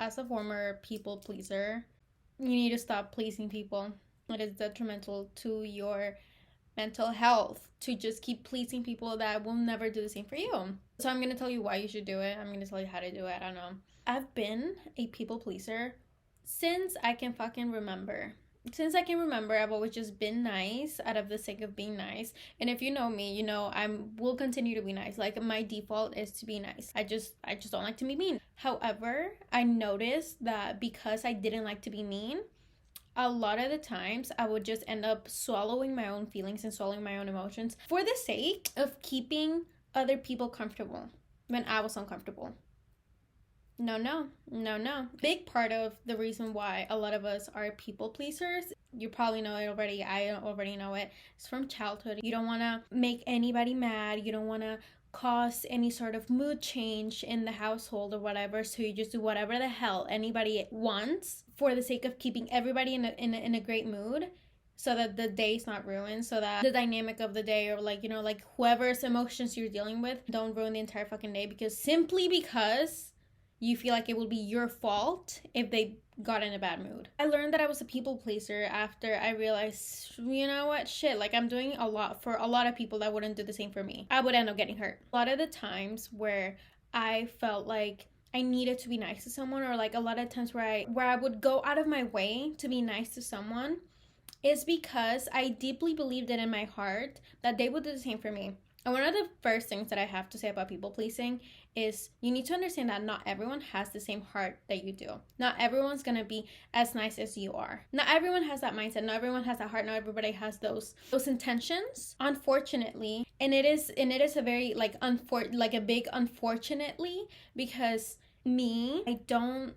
as a former people pleaser, you need to stop pleasing people. It is detrimental to your mental health to just keep pleasing people that will never do the same for you. So I'm going to tell you why you should do it. I'm going to tell you how to do it. I don't know. I've been a people pleaser since I can fucking remember. Since I can remember, I've always just been nice out of the sake of being nice. And if you know me, you know I will continue to be nice. Like, my default is to be nice. I just don't like to be mean. However, I noticed that because I didn't like to be mean, a lot of the times I would just end up swallowing my own feelings and swallowing my own emotions for the sake of keeping other people comfortable when I was uncomfortable. No. Big part of the reason why a lot of us are people pleasers, you probably know it already, I already know it, it's from childhood. You don't want to make anybody mad. You don't want to cause any sort of mood change in the household or whatever, so you just do whatever the hell anybody wants for the sake of keeping everybody in a great mood, so that the day's not ruined, so that the dynamic of the day, or like, you know, like whoever's emotions you're dealing with, don't ruin the entire fucking day simply because you feel like it will be your fault if they got in a bad mood. I learned that I was a people pleaser after I realized, you know what, shit, like I'm doing a lot for a lot of people that wouldn't do the same for me. I would end up getting hurt. A lot of the times where I felt like I needed to be nice to someone, or like a lot of times where I would go out of my way to be nice to someone, is because I deeply believed it in my heart that they would do the same for me. And one of the first things that I have to say about people pleasing is you need to understand that not everyone has the same heart that you do. Not everyone's gonna be as nice as you are. Not everyone has that mindset. Not everyone has that heart. Not everybody has those intentions. Unfortunately, and it is a very like a big unfortunately, because I don't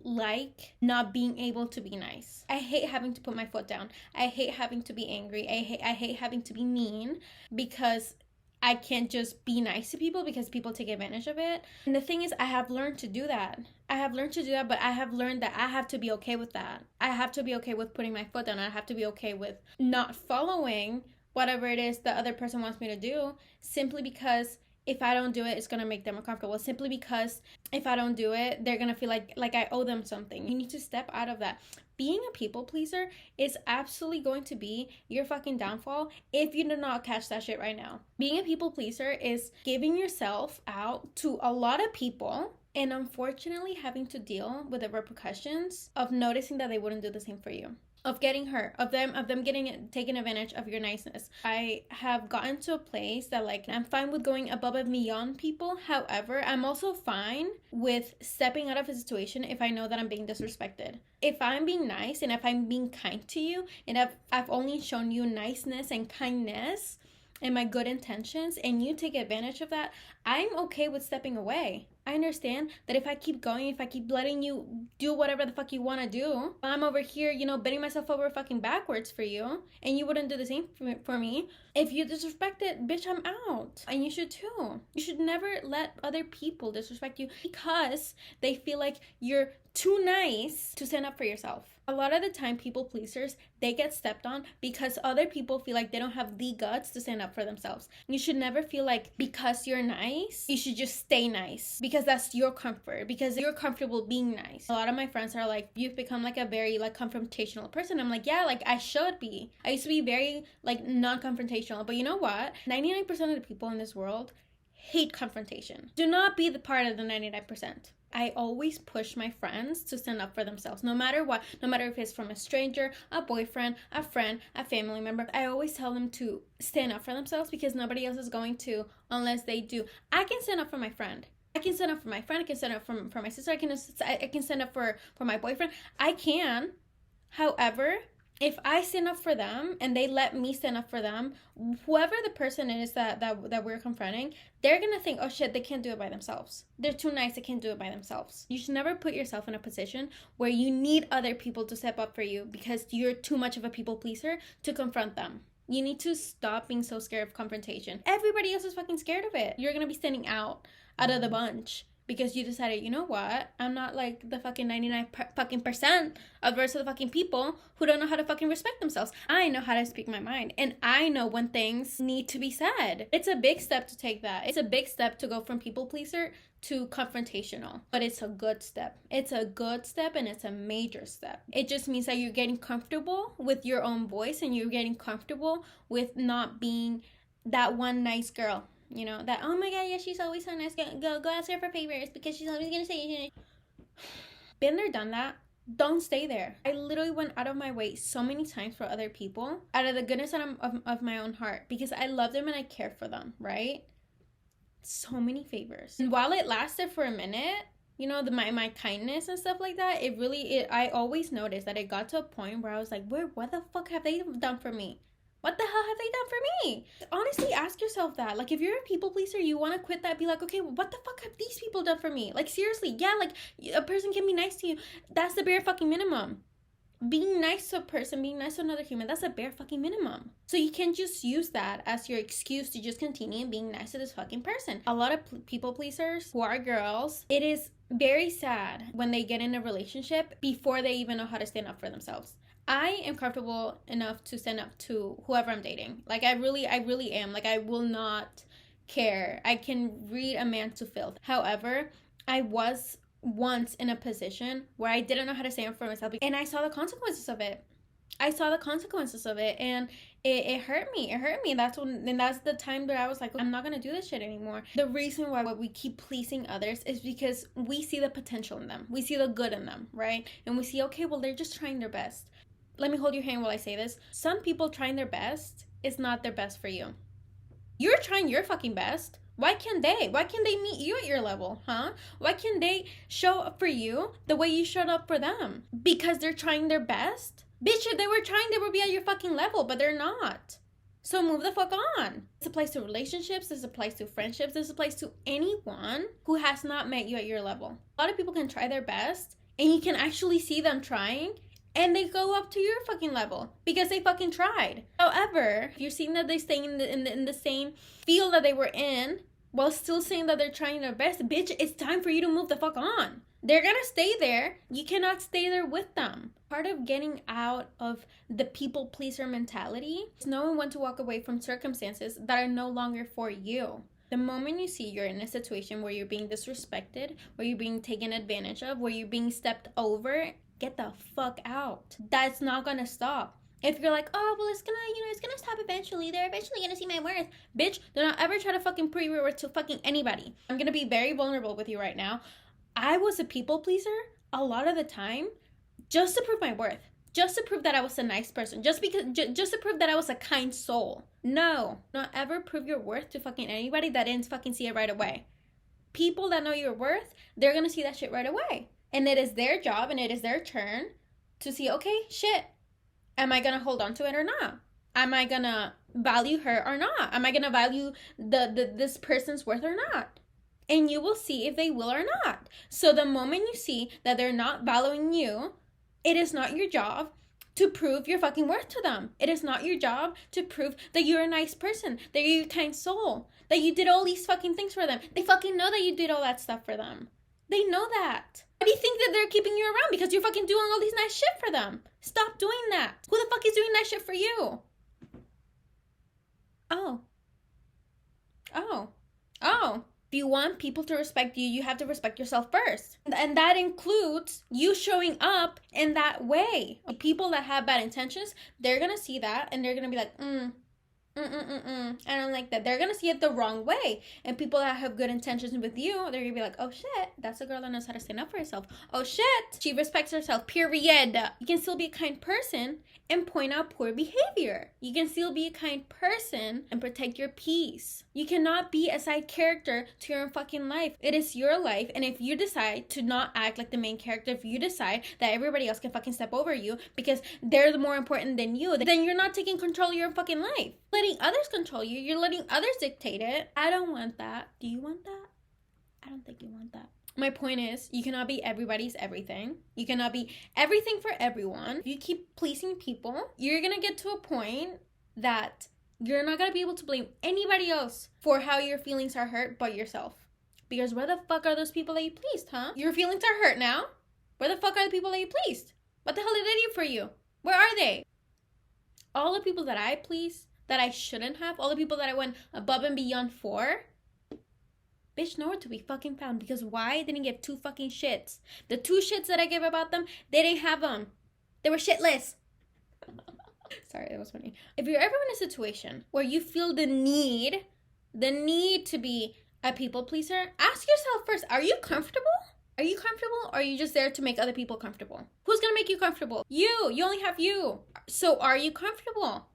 like not being able to be nice. I hate having to put my foot down. I hate having to be angry. I hate having to be mean, because I can't just be nice to people because people take advantage of it. And the thing is, I have learned to do that. But I have learned that I have to be okay with that. I have to be okay with putting my foot down. I have to be okay with not following whatever it is the other person wants me to do, simply because if I don't do it, it's going to make them uncomfortable. Simply because if I don't do it, they're going to feel like I owe them something. You need to step out of that. Being a people pleaser is absolutely going to be your fucking downfall if you do not catch that shit right now. Being a people pleaser is giving yourself out to a lot of people and unfortunately having to deal with the repercussions of noticing that they wouldn't do the same for you. Of getting hurt, of them getting taken advantage of your niceness. I have gotten to a place that like I'm fine with going above and beyond people. However, I'm also fine with stepping out of a situation if I know that I'm being disrespected. If I'm being nice and if I'm being kind to you, and I've only shown you niceness and kindness and my good intentions, and you take advantage of that, I'm okay with stepping away. I understand that if I keep going, if I keep letting you do whatever the fuck you want to do, I'm over here, you know, bending myself over fucking backwards for you, and you wouldn't do the same for me. If you disrespect it, bitch, I'm out. And you should too. You should never let other people disrespect you because they feel like you're too nice to stand up for yourself. A lot of the time, people pleasers, they get stepped on because other people feel like they don't have the guts to stand up for themselves. You should never feel like because you're nice, you should just stay nice because that's your comfort, because you're comfortable being nice. A lot of my friends are like, you've become like a very like confrontational person. I'm like, yeah, like I should be. I used to be very like non-confrontational, but you know what? 99% of the people in this world hate confrontation. Do not be the part of the 99%. I always push my friends to stand up for themselves, no matter what, no matter if it's from a stranger, a boyfriend, a friend, a family member. I always tell them to stand up for themselves because nobody else is going to unless they do. I can stand up for my friend. I can stand up for my friend. I can stand up for my sister. I can stand up for my boyfriend. I can. However, if I stand up for them and they let me stand up for them, whoever the person is that we're confronting, they're gonna think, oh shit, they can't do it by themselves. They're too nice, they can't do it by themselves. You should never put yourself in a position where you need other people to step up for you because you're too much of a people pleaser to confront them. You need to stop being so scared of confrontation. Everybody else is fucking scared of it. You're gonna be standing out of the bunch because you decided, you know what, I'm not like the fucking 99% of the rest of the fucking people who don't know how to fucking respect themselves. I know how to speak my mind, and I know when things need to be said. It's a big step to take that. It's a big step to go from people pleaser to confrontational, but it's a good step. It's a good step, and it's a major step. It just means that you're getting comfortable with your own voice, and you're getting comfortable with not being that one nice girl. You know, that, oh my god, yeah, she's always so nice. Go ask her for favors because she's always gonna say, been there, done that. Don't stay there. I literally went out of my way so many times for other people out of the goodness of my own heart, because I love them and I care for them, right? So many favors. And while it lasted for a minute, you know, my kindness and stuff like that, I always noticed that it got to a point where I was like, what the fuck have they done for me? What the hell have they done for me? Honestly, ask yourself that. Like, if you're a people pleaser, you want to quit that, be like, okay, what the fuck have these people done for me? Like, seriously, yeah, like, a person can be nice to you. That's the bare fucking minimum. Being nice to a person, being nice to another human, that's a bare fucking minimum. So you can't just use that as your excuse to just continue being nice to this fucking person. A lot of people pleasers who are girls, it is very sad when they get in a relationship before they even know how to stand up for themselves. I am comfortable enough to stand up to whoever I'm dating. Like, I really am. Like, I will not care. I can read a man to filth. However, I was once in a position where I didn't know how to stand up for myself, and I saw the consequences of it. And it hurt me. That's the time that I was like, I'm not gonna do this shit anymore. The reason why we keep pleasing others is because we see the potential in them. We see the good in them, right? And we see, okay, well, they're just trying their best. Let me hold your hand while I say this. Some people trying their best is not their best for you. You're trying your fucking best. Why can't they? Why can't they meet you at your level, huh? Why can't they show up for you the way you showed up for them? Because they're trying their best? Bitch, if they were trying, they would be at your fucking level, but they're not. So move the fuck on. This applies to relationships, this applies to friendships, this applies to anyone who has not met you at your level. A lot of people can try their best, and you can actually see them trying, and they go up to your fucking level because they fucking tried. However, if you're seeing that they stay in the same field that they were in while still saying that they're trying their best, bitch, it's time for you to move the fuck on. They're gonna stay there. You cannot stay there with them. Part of getting out of the people pleaser mentality is knowing when to walk away from circumstances that are no longer for you. The moment you see you're in a situation where you're being disrespected, where you're being taken advantage of, where you're being stepped over, get the fuck out. That's not gonna stop. If you're like, oh, well, it's gonna stop eventually. They're eventually gonna see my worth. Bitch, do not ever try to fucking prove your worth to fucking anybody. I'm gonna be very vulnerable with you right now. I was a people pleaser a lot of the time just to prove my worth. Just to prove that I was a nice person. Just to prove that I was a kind soul. No. Don't ever prove your worth to fucking anybody that didn't fucking see it right away. People that know your worth, they're gonna see that shit right away. And it is their job and it is their turn to see, okay, shit, am I going to hold on to it or not? Am I going to value her or not? Am I going to value this person's worth or not? And you will see if they will or not. So the moment you see that they're not valuing you, it is not your job to prove your fucking worth to them. It is not your job to prove that you're a nice person, that you're a kind soul, that you did all these fucking things for them. They fucking know that you did all that stuff for them. They know that. Why do you think that they're keeping you around? Because you're fucking doing all these nice shit for them. Stop doing that. Who the fuck is doing nice shit for you? Oh. If you want people to respect you, you have to respect yourself first. And that includes you showing up in that way. People that have bad intentions, they're gonna see that and they're gonna be like, I don't like that. They're gonna see it the wrong way. And people that have good intentions with you, they're gonna be like, oh shit, that's a girl that knows how to stand up for herself. Oh shit, she respects herself, period. You can still be a kind person and point out poor behavior. You can still be a kind person and protect your peace. You cannot be a side character to your own fucking life. It is your life, and if you decide to not act like the main character, if you decide that everybody else can fucking step over you because they're more important than you, then you're not taking control of your fucking life. Letting others control you, you're letting others dictate it. I don't want that. Do you want that? I don't think you want that. My point is, you cannot be everybody's everything. You cannot be everything for everyone. If you keep pleasing people, you're gonna get to a point that you're not gonna be able to blame anybody else for how your feelings are hurt but yourself. Because where the fuck are those people that you pleased, huh? Your feelings are hurt now. Where the fuck are the people that you pleased? What the hell did they do for you? Where are they? All the people that I pleased, that I shouldn't have, all the people that I went above and beyond for, bitch, nowhere to be fucking found. Because why? I didn't give two fucking shits. The two shits that I gave about them, they didn't have them. They were shitless. Sorry, that was funny. If you're ever in a situation where you feel the need to be a people pleaser, ask yourself first, are you comfortable? Are you comfortable, or are you just there to make other people comfortable? Who's gonna make you comfortable? You only have you. So are you comfortable?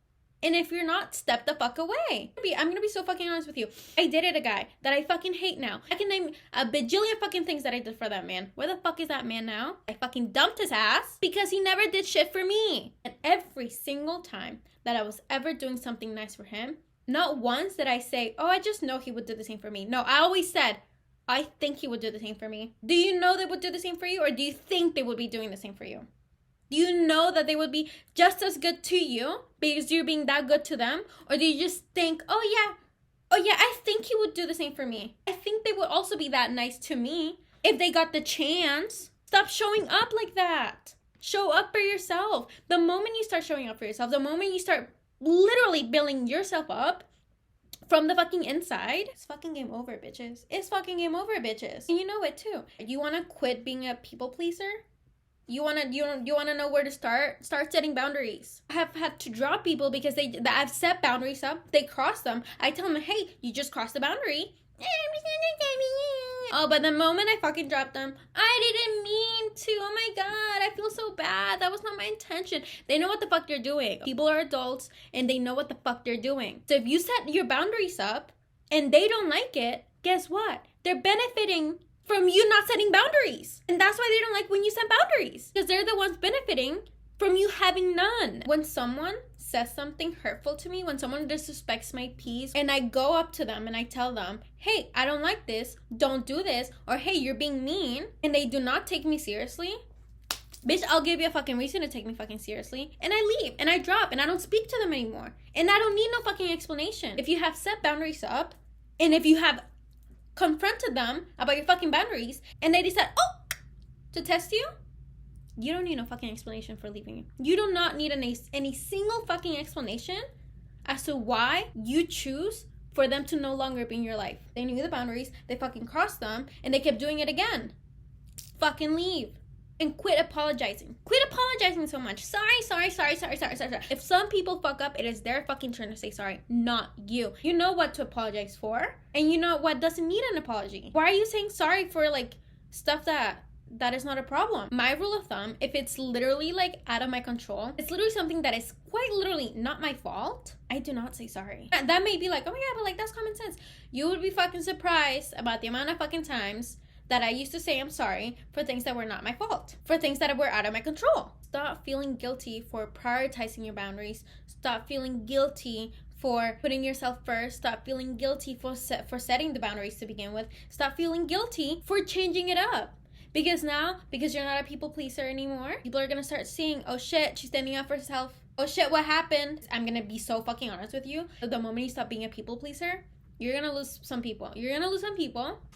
And if you're not, step the fuck away. I'm gonna be so fucking honest with you. I dated a guy that I fucking hate now. I can name a bajillion fucking things that I did for that man. Where the fuck is that man now? I fucking dumped his ass because he never did shit for me. And every single time that I was ever doing something nice for him, not once did I say, oh, I just know he would do the same for me. No, I always said, I think he would do the same for me. Do you know they would do the same for you, or do you think they would be doing the same for you? Do you know that they would be just as good to you because you're being that good to them? Or do you just think, oh yeah, I think he would do the same for me. I think they would also be that nice to me if they got the chance. Stop showing up like that. Show up for yourself. The moment you start showing up for yourself, the moment you start literally building yourself up from the fucking inside, it's fucking game over, bitches. It's fucking game over, bitches. And you know it too. You want to quit being a people pleaser? You wanna know where to start? Start setting boundaries. I have had to drop people because I've set boundaries up. They cross them. I tell them, hey, you just crossed the boundary. Oh, but the moment I fucking dropped them, I didn't mean to. Oh my god, I feel so bad. That was not my intention. They know what the fuck they're doing. People are adults and they know what the fuck they're doing. So if you set your boundaries up and they don't like it, guess what? They're benefiting from you not setting boundaries. And that's why they don't like when you set boundaries. Because they're the ones benefiting from you having none. When someone says something hurtful to me, when someone disrespects my peace, and I go up to them and I tell them, hey, I don't like this, don't do this, or hey, you're being mean, and they do not take me seriously, bitch, I'll give you a fucking reason to take me fucking seriously. And I leave, and I drop, and I don't speak to them anymore. And I don't need no fucking explanation. If you have set boundaries up, and if you have confronted them about your fucking boundaries, and they decide, to test you, you don't need no fucking explanation for leaving. You do not need any single fucking explanation as to why you choose for them to no longer be in your life. They knew the boundaries, they fucking crossed them, and they kept doing it again. Fucking leave. And quit apologizing. Quit apologizing so much. Sorry. If some people fuck up, it is their fucking turn to say sorry, not you. You know what to apologize for, and you know what doesn't need an apology. Why are you saying sorry for like stuff that is not a problem? My rule of thumb, if it's literally like out of my control, it's literally something that is quite literally not my fault, I do not say sorry. That may be like, oh my god, but like that's common sense. You would be fucking surprised about the amount of fucking times that I used to say I'm sorry for things that were not my fault, for things that were out of my control. Stop feeling guilty for prioritizing your boundaries. Stop feeling guilty for putting yourself first. Stop feeling guilty for setting the boundaries to begin with. Stop feeling guilty for changing it up. Because now, because you're not a people pleaser anymore, people are gonna start seeing, oh shit, she's standing up for herself. Oh shit, what happened? I'm gonna be so fucking honest with you. The moment you stop being a people pleaser, you're gonna lose some people.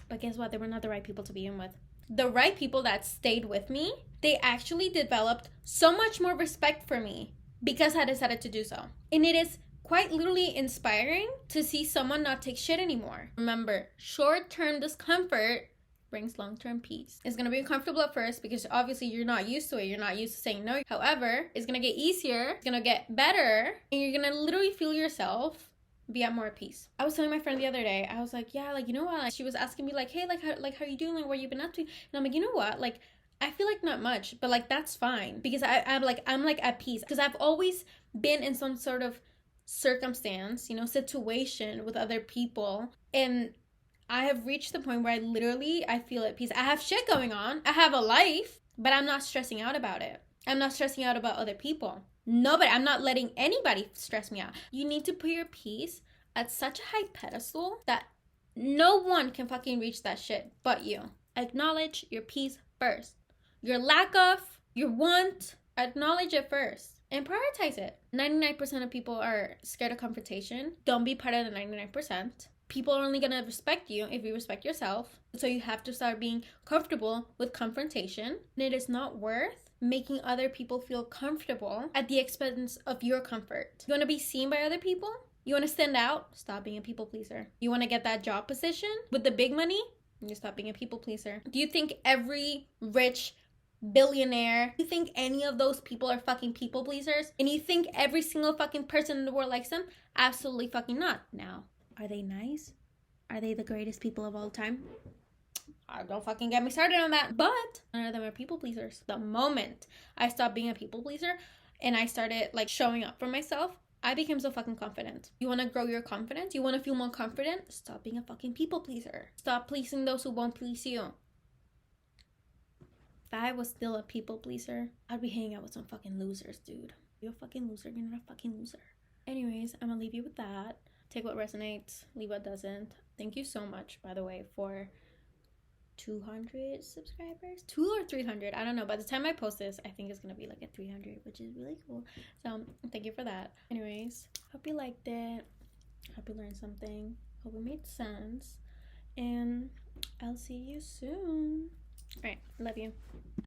But guess what? They were not the right people to begin with. The right people that stayed with me, they actually developed so much more respect for me because I decided to do so. And it is quite literally inspiring to see someone not take shit anymore. Remember, short-term discomfort brings long-term peace. It's gonna be uncomfortable at first because obviously you're not used to it. You're not used to saying no. However, it's gonna get easier, it's gonna get better, and you're gonna literally feel yourself be at more peace. I was telling my friend the other day, I was like, yeah, like, you know what? Like, she was asking me like, hey, how you doing? Like, what you been up to? And I'm like, you know what? Like, I feel like not much, but like, that's fine. Because I'm like at peace. Because I've always been in some sort of circumstance, situation with other people. And I have reached the point where I feel at peace. I have shit going on. I have a life, but I'm not stressing out about it. I'm not stressing out about other people. Nobody. I'm not letting anybody stress me out. You need to put your peace at such a high pedestal that no one can fucking reach that shit but you. Acknowledge your peace first. Your lack of, your want, acknowledge it first and prioritize it. 99% of people are scared of confrontation. Don't be part of the 99%. People are only gonna respect you if you respect yourself. So you have to start being comfortable with confrontation. And it is not worth making other people feel comfortable at the expense of your comfort. You want to be seen by other people? You want to stand out? Stop being a people pleaser. You want to get that job position with the big money? You stop being a people pleaser. Do you think every rich billionaire, you think any of those people are fucking people pleasers? And you think every single fucking person in the world likes them? Absolutely fucking not. Now, are they nice? Are they the greatest people of all time? Don't fucking get me started on that. But none of them are people pleasers. The moment I stopped being a people pleaser and I started like showing up for myself, I became so fucking confident. You want to grow your confidence? You want to feel more confident? Stop being a fucking people pleaser. Stop pleasing those who won't please you. If I was still a people pleaser, I'd be hanging out with some fucking losers, dude. You're a fucking loser. You're not a fucking loser. Anyways, I'm gonna leave you with that. Take what resonates, leave what doesn't. Thank you so much, by the way, for 200 subscribers, 200 or 300, I don't know. By the time I post this, I think it's gonna be like a 300, which is really cool. So thank you for that. Anyways, hope you liked it, hope you learned something, hope it made sense, and I'll see you soon. All right, love you.